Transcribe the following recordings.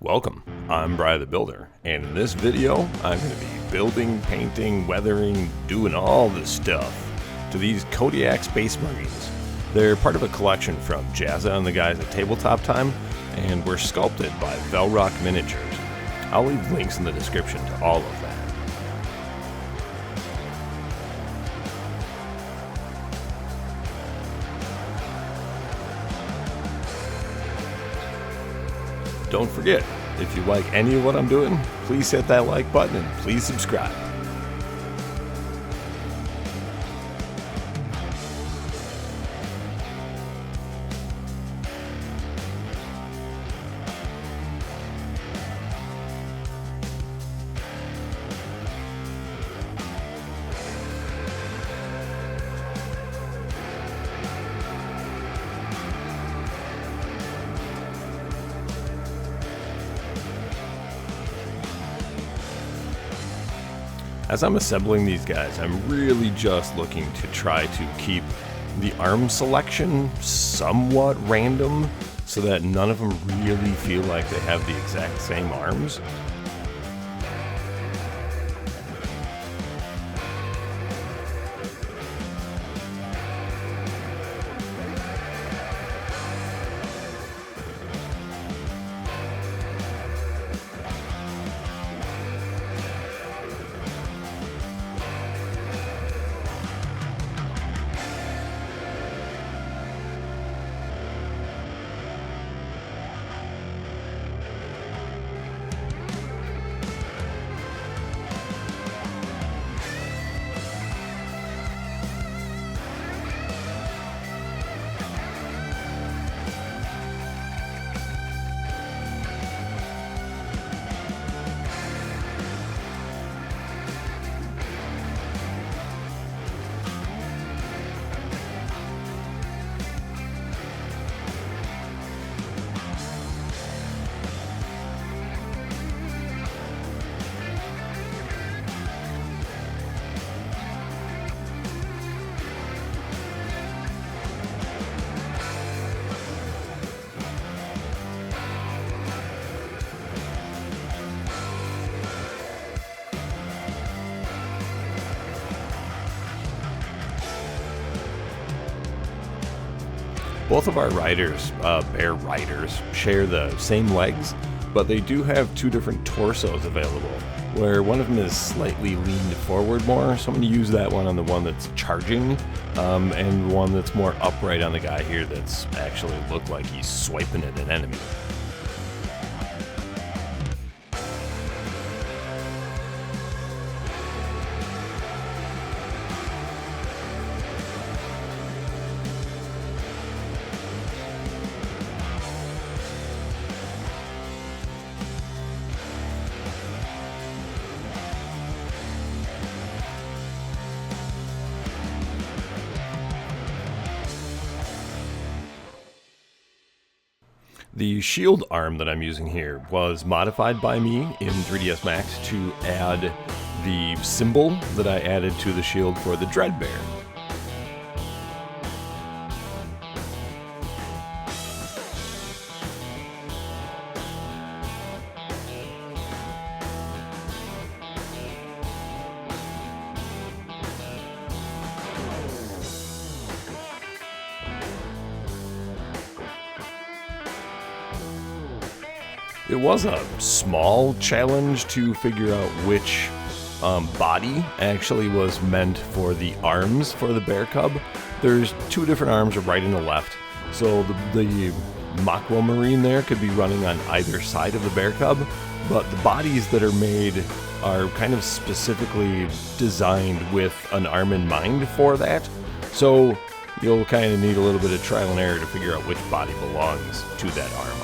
Welcome, I'm Brian the Builder, and in this video, I'm going to be building, painting, weathering, doing all this stuff to these Kodiak Space Marines. They're part of a collection from Jazza and the guys at Tabletop Time, and were sculpted by Velrock Miniatures. I'll leave links in the description to all of that. Don't forget, if you like any of what I'm doing, please hit that like button and please subscribe. As I'm assembling these guys, I'm really just looking to try to keep the arm selection somewhat random so that none of them really feel like they have the exact same arms. Both of our bear riders, share the same legs, but they do have two different torsos available, where one of them is slightly leaned forward more, so I'm going to use that one on the one that's charging, and one that's more upright on the guy here that's actually looked like he's swiping at an enemy. The shield arm that I'm using here was modified by me in 3ds Max to add the symbol that I added to the shield for the Dreadbear. It was a small challenge to figure out which body actually was meant for the arms for the bear cub. There's two different arms, a right and a left. So the Makwo Marine there could be running on either side of the bear cub, but the bodies that are made are kind of specifically designed with an arm in mind for that. So you'll kind of need a little bit of trial and error to figure out which body belongs to that arm.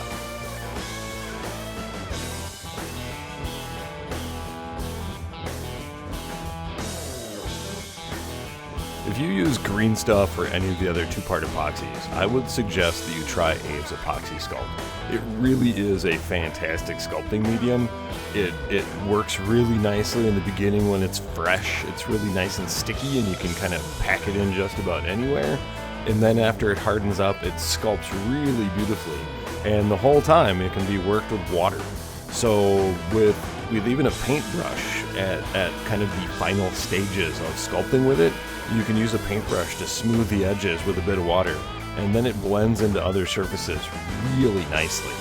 If you use green stuff or any of the other two-part epoxies, I would suggest that you try Abe's Epoxy Sculpt. It really is a fantastic sculpting medium. It works really nicely in the beginning when it's fresh. It's really nice and sticky, and you can kind of pack it in just about anywhere. And then after it hardens up, it sculpts really beautifully. and the whole time it can be worked with water. So with even a paintbrush at kind of the final stages of sculpting with it, you can use a paintbrush to smooth the edges with a bit of water, and then it blends into other surfaces really nicely.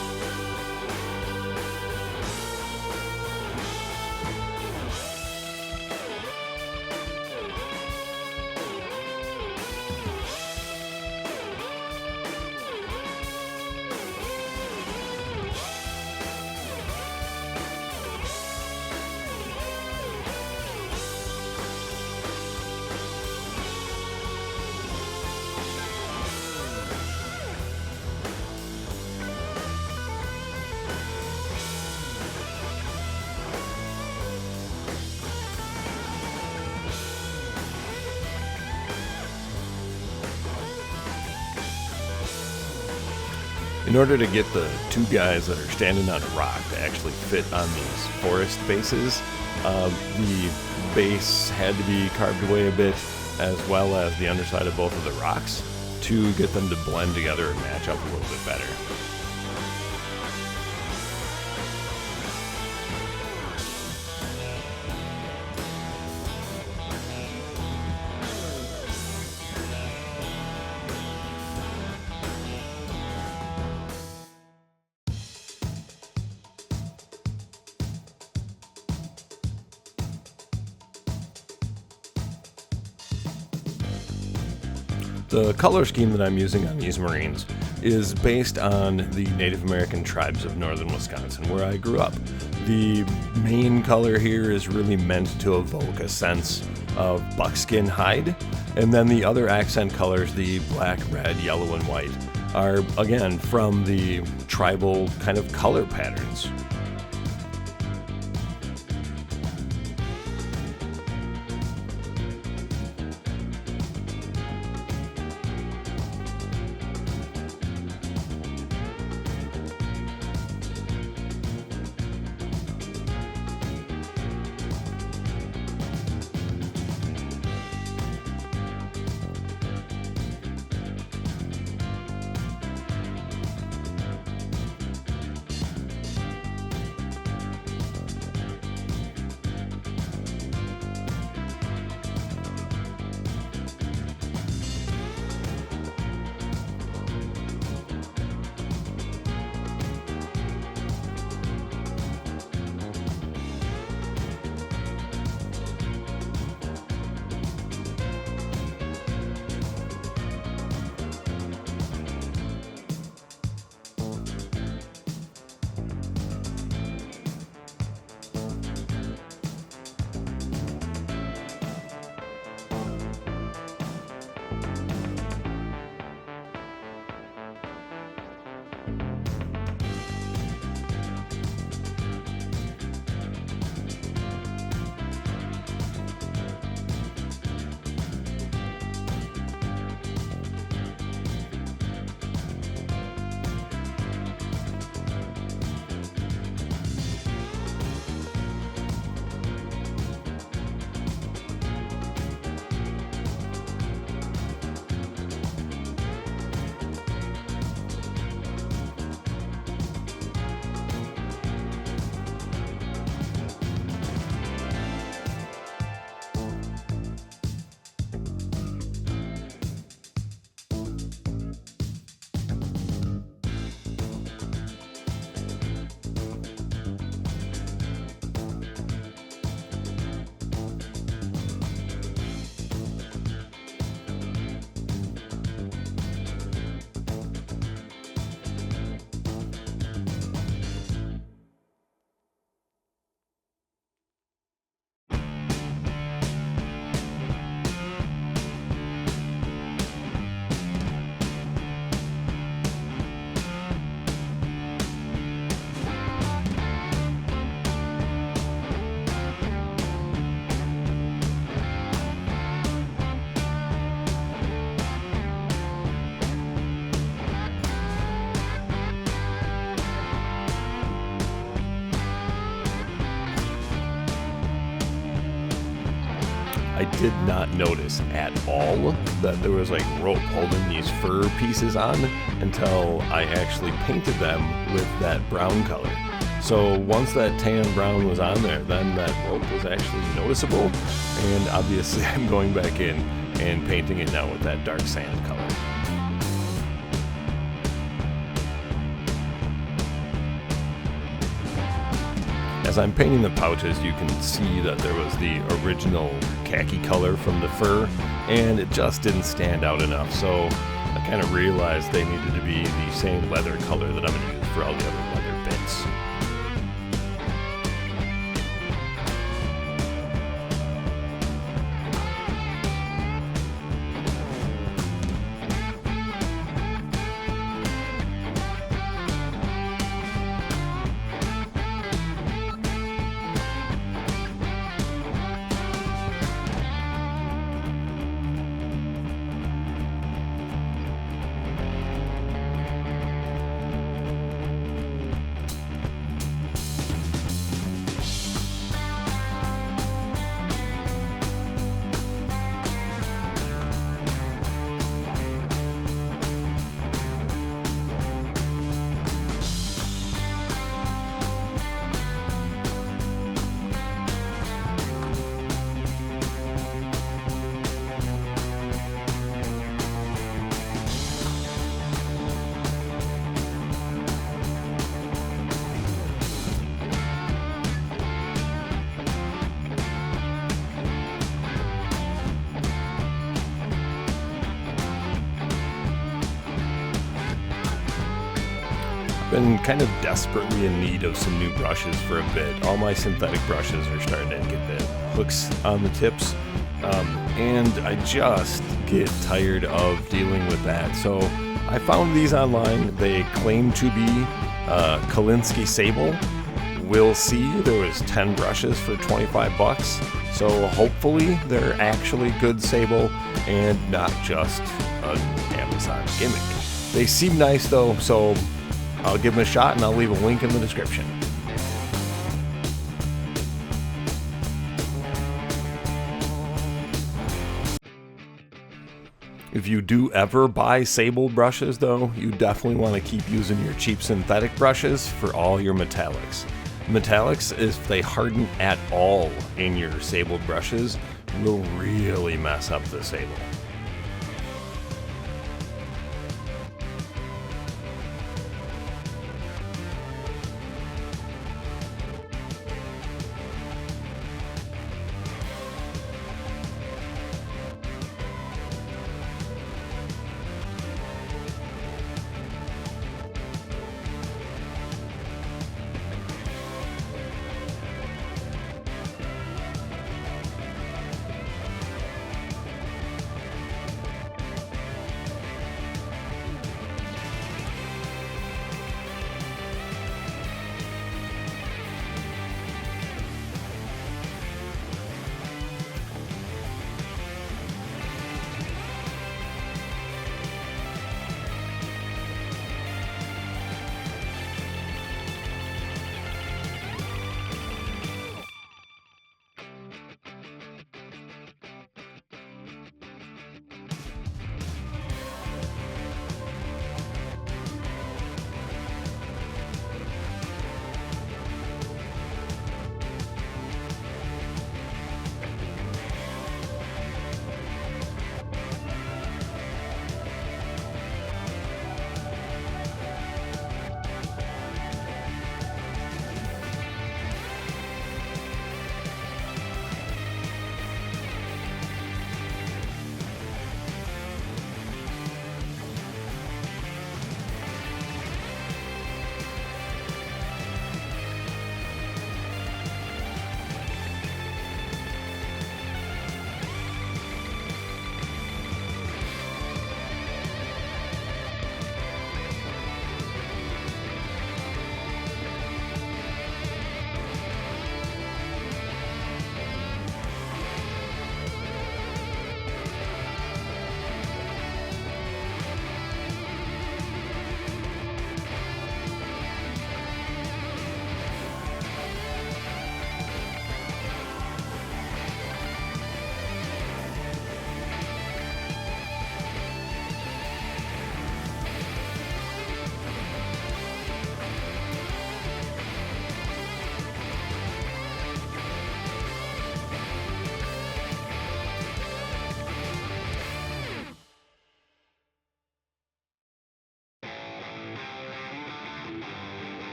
In order to get the two guys that are standing on a rock to actually fit on these forest bases, the base had to be carved away a bit, as well as the underside of both of the rocks, to get them to blend together and match up a little bit better. The color scheme that I'm using on these Marines is based on the Native American tribes of northern Wisconsin, where I grew up. The main color here is really meant to evoke a sense of buckskin hide, and then the other accent colors, the black, red, yellow, and white, are again from the tribal kind of color patterns. I did not notice at all that there was like rope holding these fur pieces on until I actually painted them with that brown color. So once that tan brown was on there, then that rope was actually noticeable, and obviously I'm going back in and painting it now with that dark sand color. As I'm painting the pouches, you can see that there was the original khaki color from the fur, and it just didn't stand out enough, so I kind of realized they needed to be the same leather color that I'm going to use for all the other leather bits. Been kind of desperately in need of some new brushes for a bit. All my synthetic brushes are starting to get the hooks on the tips, and I just get tired of dealing with that. So I found these online. They claim to be Kolinsky Sable. We'll see. There was 10 brushes for 25 bucks. So hopefully they're actually good sable and not just an Amazon gimmick. They seem nice though, so I'll give them a shot and I'll leave a link in the description. If you do ever buy sable brushes though, you definitely want to keep using your cheap synthetic brushes for all your metallics. Metallics, if they harden at all in your sable brushes, will really mess up the sable.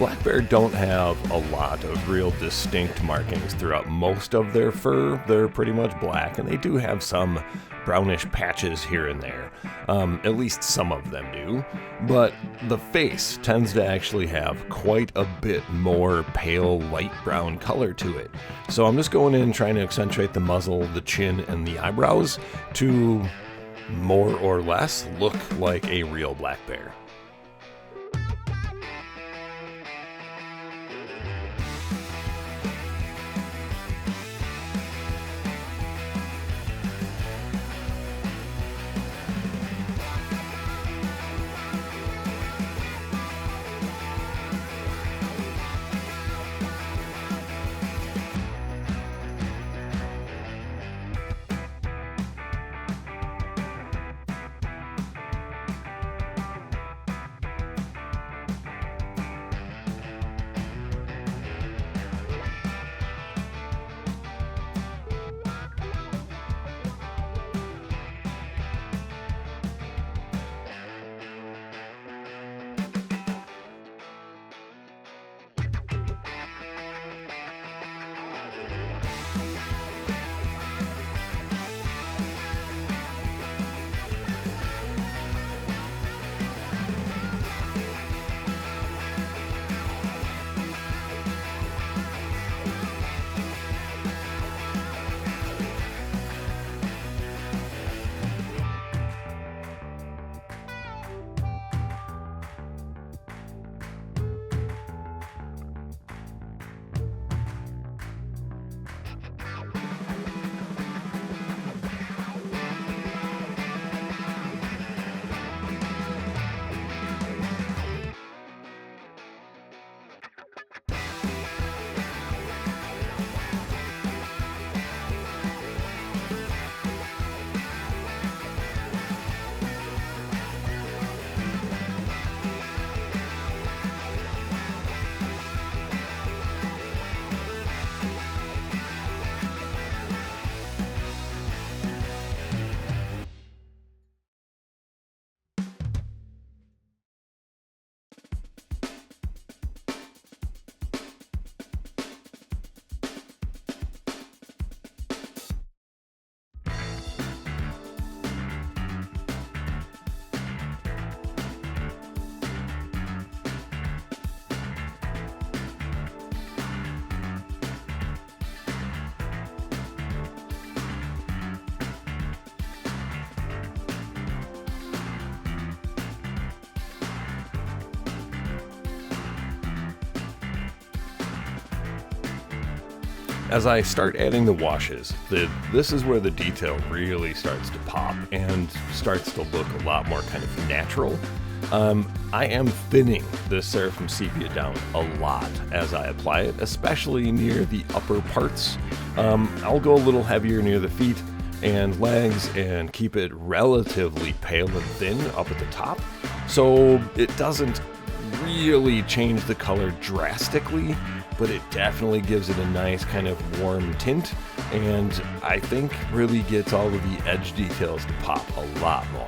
Black bear don't have a lot of real distinct markings throughout most of their fur. They're pretty much black, and they do have some brownish patches here and there. At least some of them do. But the face tends to actually have quite a bit more pale light brown color to it. So I'm just going in trying to accentuate the muzzle, the chin, and the eyebrows to more or less look like a real black bear. As I start adding the washes, this is where the detail really starts to pop and starts to look a lot more kind of natural. I am thinning this Seraphim Sepia down a lot as I apply it, especially near the upper parts. I'll go a little heavier near the feet and legs and keep it relatively pale and thin up at the top, so it doesn't really change the color drastically, but it definitely gives it a nice kind of warm tint, and I think really gets all of the edge details to pop a lot more.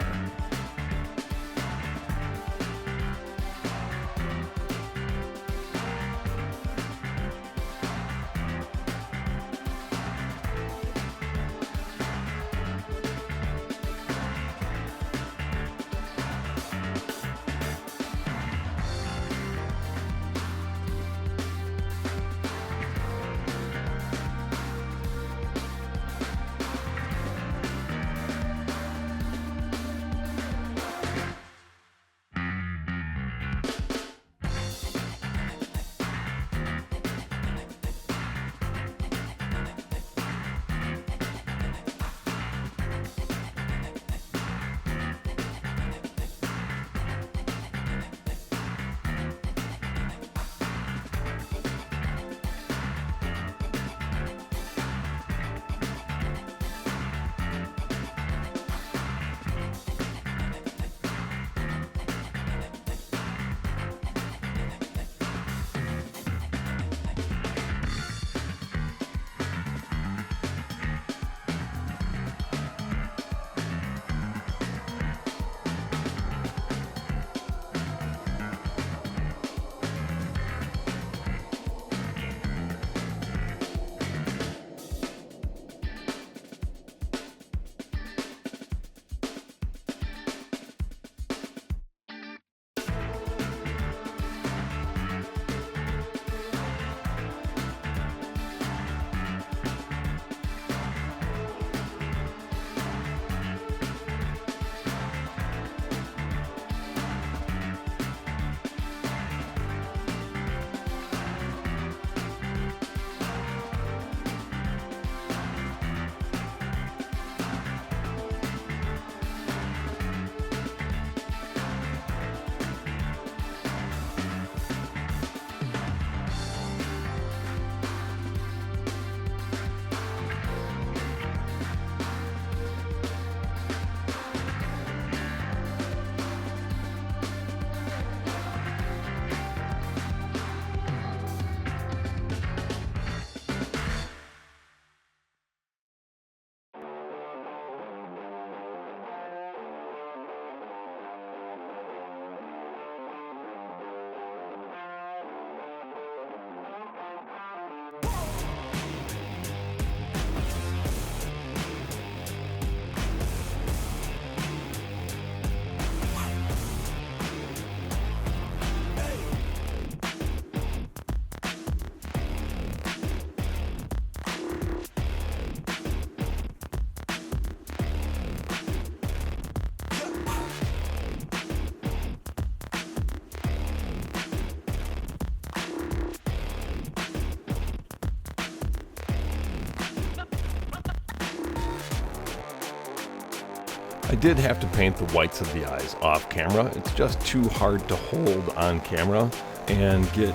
I did have to paint the whites of the eyes off camera. It's just too hard to hold on camera and get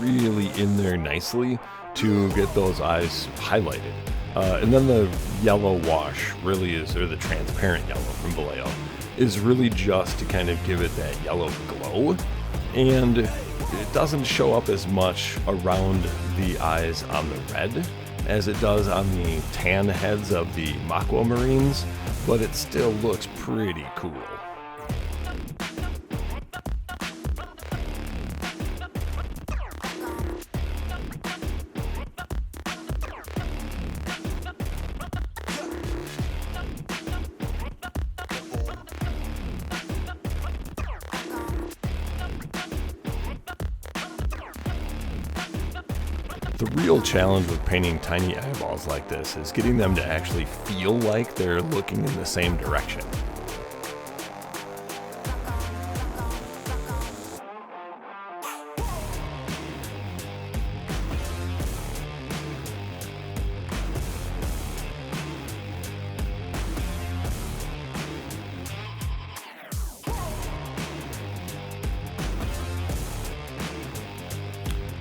really in there nicely to get those eyes highlighted. And then the yellow wash really is, or the transparent yellow from Vallejo, is really just to kind of give it that yellow glow. And it doesn't show up as much around the eyes on the red as it does on the tan heads of the Makwa Marines, but it still looks pretty cool. The real challenge with painting tiny eyeballs like this is getting them to actually feel like they're looking in the same direction.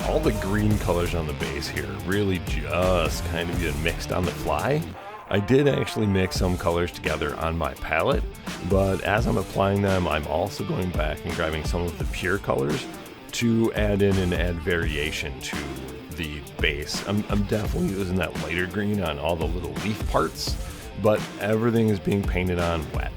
All the green colors on the base here really just kind of get mixed on the fly. I did actually mix some colors together on my palette, but as I'm applying them, I'm also going back and grabbing some of the pure colors to add in and add variation to the base. I'm definitely using that lighter green on all the little leaf parts, but everything is being painted on wet.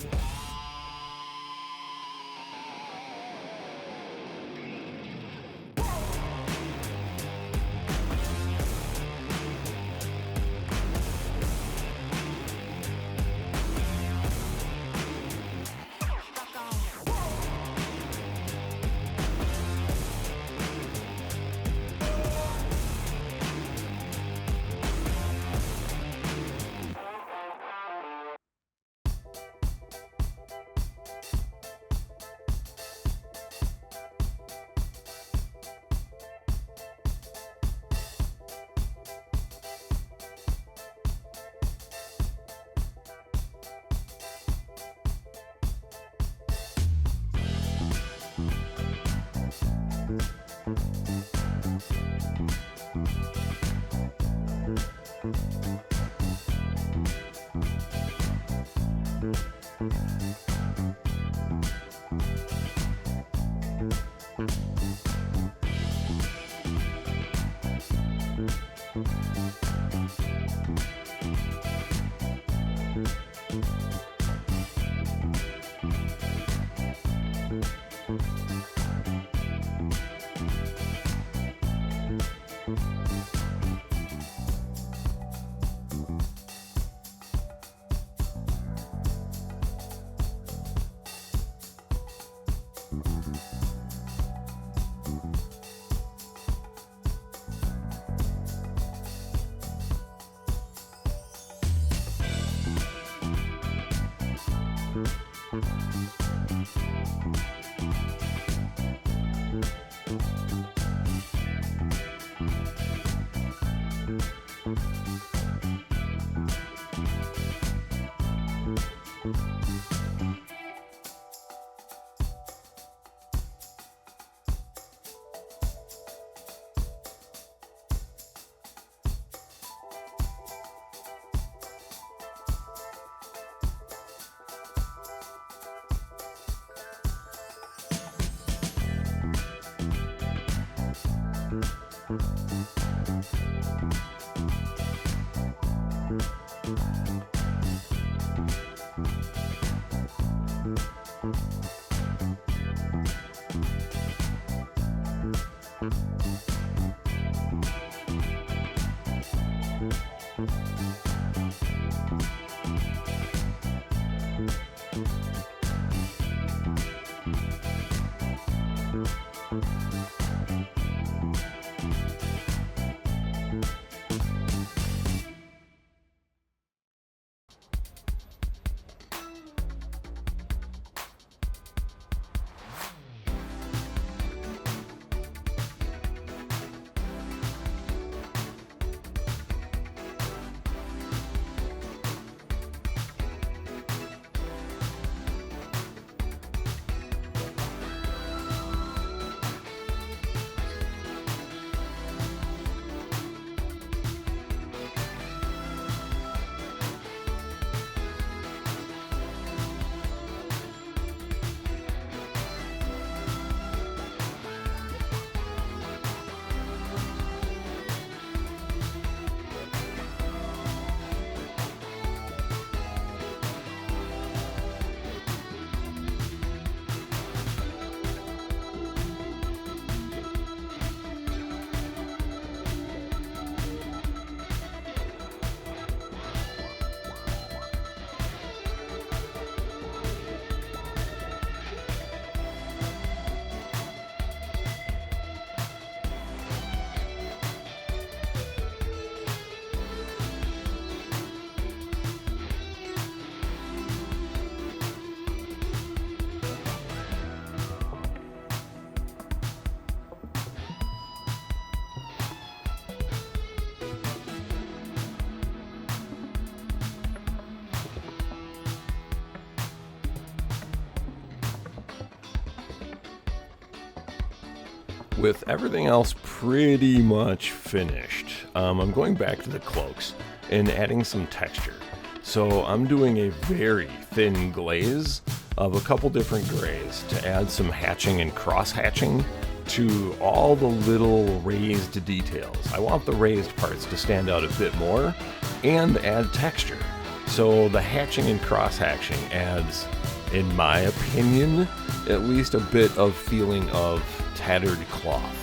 With everything else pretty much finished, I'm going back to the cloaks and adding some texture. So I'm doing a very thin glaze of a couple different grays to add some hatching and cross hatching to all the little raised details. I want the raised parts to stand out a bit more and add texture. So the hatching and cross hatching adds, in my opinion, at least a bit of feeling of tattered cloth.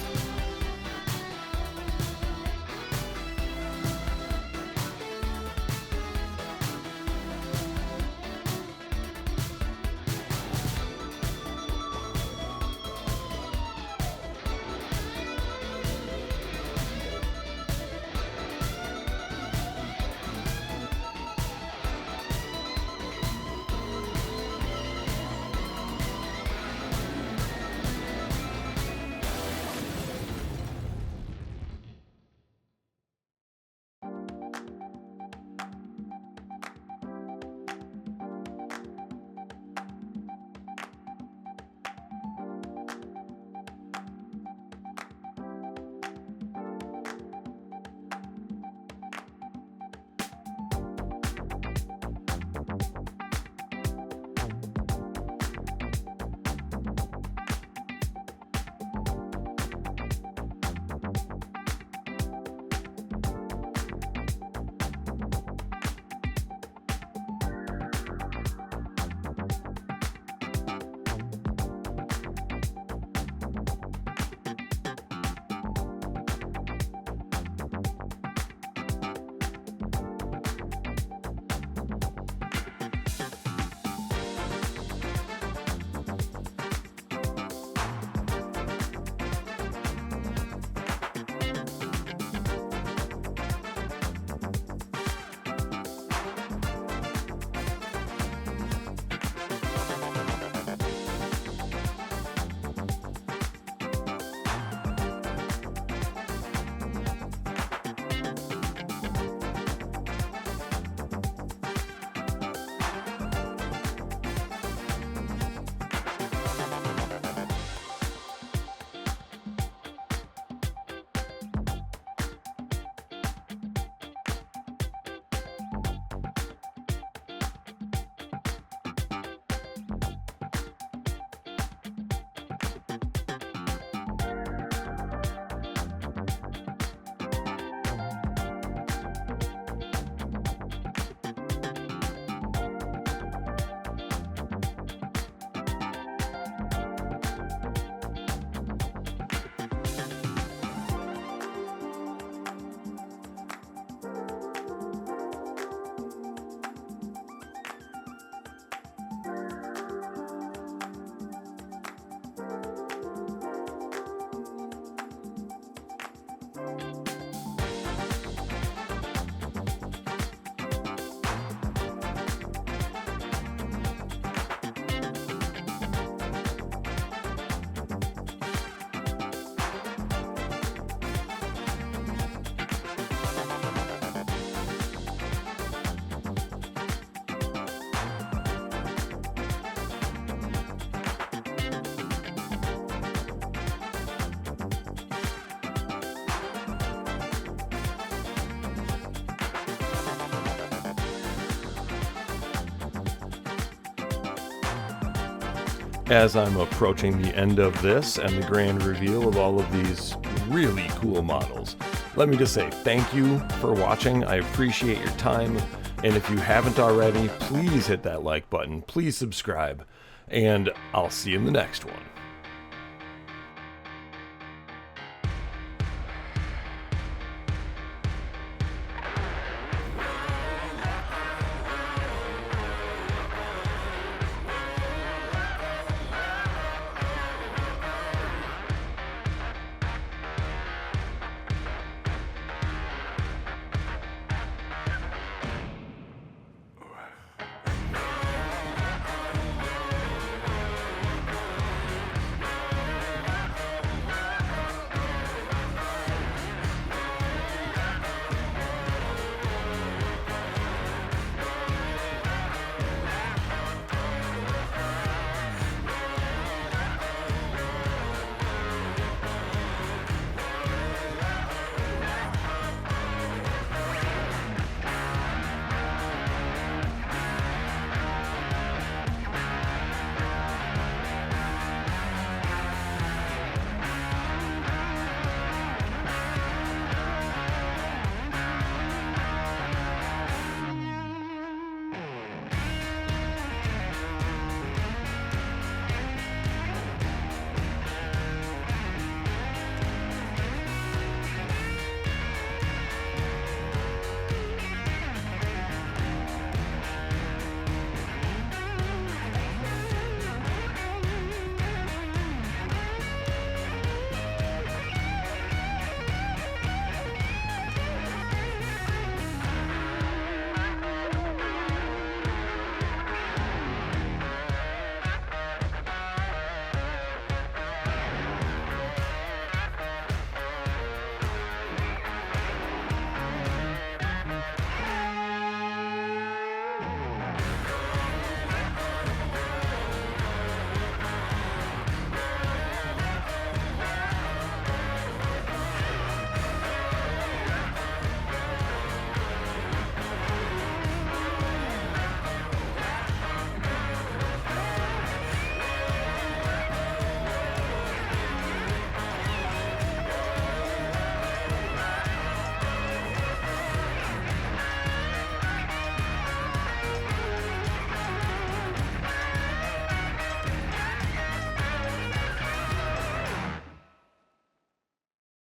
As I'm approaching the end of this and the grand reveal of all of these really cool models, let me just say thank you for watching. I appreciate your time. And if you haven't already, please hit that like button, please subscribe, and I'll see you in the next one.